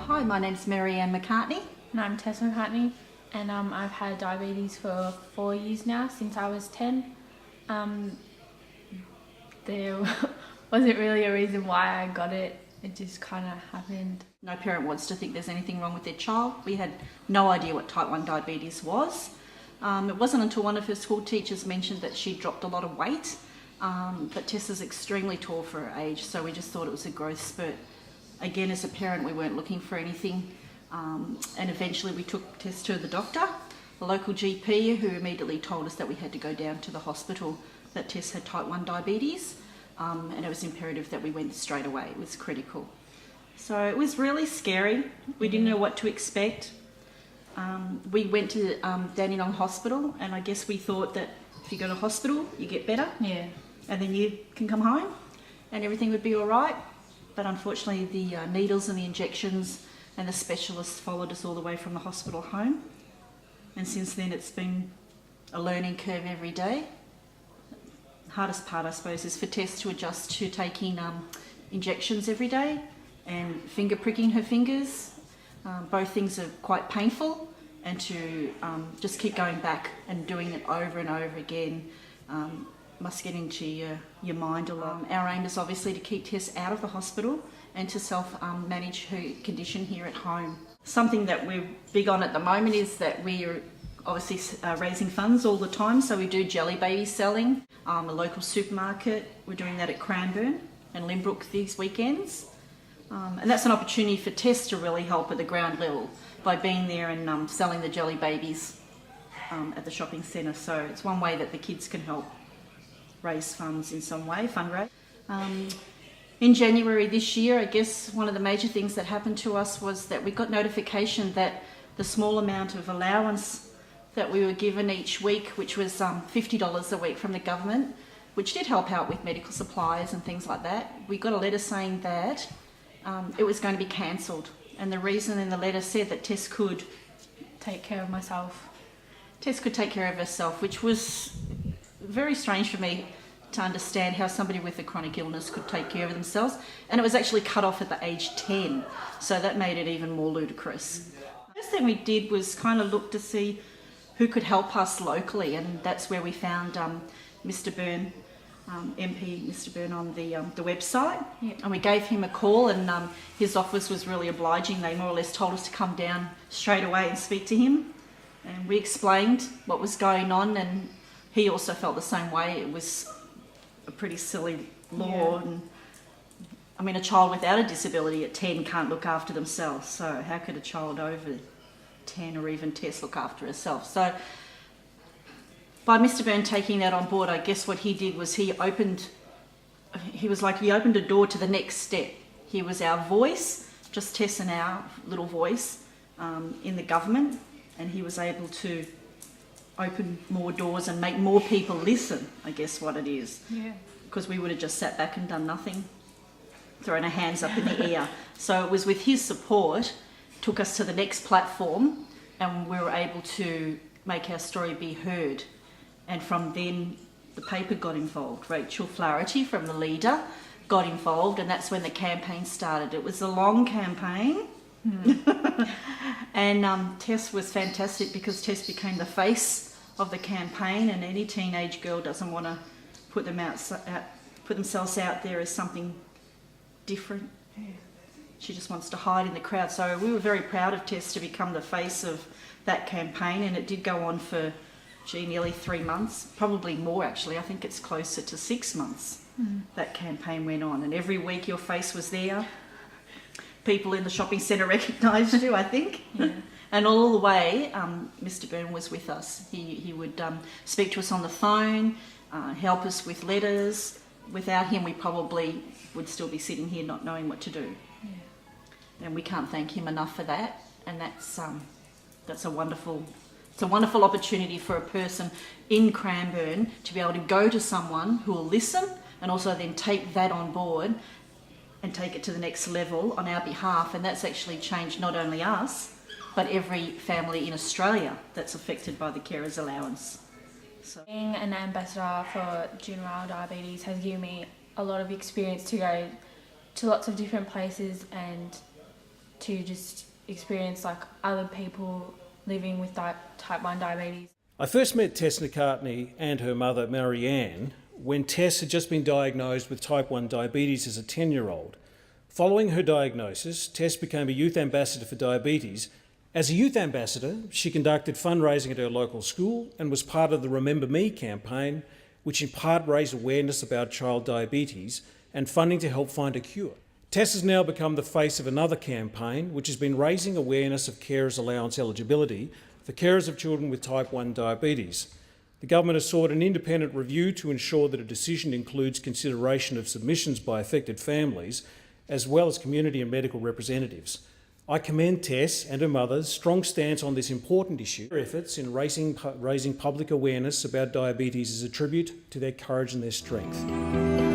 Hi, my name's Mairi-anne Macartney. And I'm Tess Macartney, and I've had diabetes for 4 years now, since I was 10. There wasn't really a reason why I got it, it just kind of happened. No parent wants to think there's anything wrong with their child. We had no idea what type 1 diabetes was. It wasn't until one of her school teachers mentioned that she dropped a lot of weight, but Tess is extremely tall for her age, so we just thought it was a growth spurt. Again, as a parent, we weren't looking for anything, and eventually we took Tess to the doctor, the local GP, who immediately told us that we had to go down to the hospital, that Tess had type 1 diabetes, and it was imperative that we went straight away. It was critical. So it was really scary. We didn't know what to expect. We went to Dandenong Hospital, and I guess we thought that if you go to hospital, you get better, and then you can come home and everything would be all right. But unfortunately, the needles and the injections and the specialists followed us all the way from the hospital home. And since then, it's been a learning curve every day. The hardest part, I suppose, is for Tess to adjust to taking injections every day and finger pricking her fingers. Both things are quite painful, and to just keep going back and doing it over and over again must get into your mind a lot. Our aim is obviously to keep Tess out of the hospital and to self-manage her condition here at home. Something that we're big on at the moment is that we're obviously raising funds all the time, so we do jelly baby selling, a local supermarket. We're doing that at Cranbourne and Limbrook these weekends. And that's an opportunity for Tess to really help at the ground level by being there and selling the jelly babies at the shopping centre. So it's one way that the kids can help raise funds in some way, fundraise. In January this year, I guess one of the major things that happened to us was that we got notification that the small amount of allowance that we were given each week, which was $50 a week from the government, which did help out with medical supplies and things like that. We got a letter saying that it was going to be cancelled, and the reason in the letter said that Tess could Take care of myself. Tess could take care of herself, which was very strange for me to understand how somebody with a chronic illness could take care of themselves, and it was actually cut off at the age 10, so that made it even more ludicrous. The first thing we did was kind of look to see who could help us locally, and that's where we found Mr. Byrne, MP Mr. Byrne, on the website. And we gave him a call, and his office was really obliging. They more or less told us to come down straight away and speak to him, and we explained what was going on, and he also felt the same way. It was a pretty silly law, and I mean, a child without a disability at 10 can't look after themselves, so how could a child over 10 or even Tess look after herself? So by Mr. Byrne taking that on board, I guess what he did was he opened a door to the next step. He was our voice, just Tess and our little voice in the government, and he was able to open more doors and make more people listen, I guess what it is. Because we would have just sat back and done nothing, thrown our hands up in the air. So it was with his support, took us to the next platform, and we were able to make our story be heard. And from then, the paper got involved. Rachel Flaherty from the Leader got involved, and that's when the campaign started. It was a long campaign. And Tess was fantastic, because Tess became the face of the campaign, and any teenage girl doesn't want to put themselves out there as something different. She just wants to hide in the crowd. So we were very proud of Tess to become the face of that campaign, and it did go on for nearly 3 months, probably more actually. I think it's closer to 6 months that campaign went on, and every week your face was there. People in the shopping centre recognised you, I think. And all the way, Mr. Byrne was with us. He would speak to us on the phone, help us with letters. Without him, we probably would still be sitting here not knowing what to do. And we can't thank him enough for that. And that's a wonderful opportunity for a person in Cranbourne to be able to go to someone who will listen, and also then take that on board and take it to the next level on our behalf. And that's actually changed not only us, but every family in Australia that's affected by the carer's allowance. So being an ambassador for Juvenile Diabetes has given me a lot of experience to go to lots of different places and to just experience like other people living with type 1 diabetes. I first met Tess Macartney and her mother Mairi-anne when Tess had just been diagnosed with type 1 diabetes as a 10-year-old. Following her diagnosis, Tess became a youth ambassador for diabetes. As a youth ambassador, she conducted fundraising at her local school and was part of the Remember Me campaign, which in part raised awareness about child diabetes and funding to help find a cure. Tess has now become the face of another campaign which has been raising awareness of carers' allowance eligibility for carers of children with type 1 diabetes. The government has sought an independent review to ensure that a decision includes consideration of submissions by affected families as well as community and medical representatives. I commend Tess and her mother's strong stance on this important issue. Their efforts in raising public awareness about diabetes is a tribute to their courage and their strength.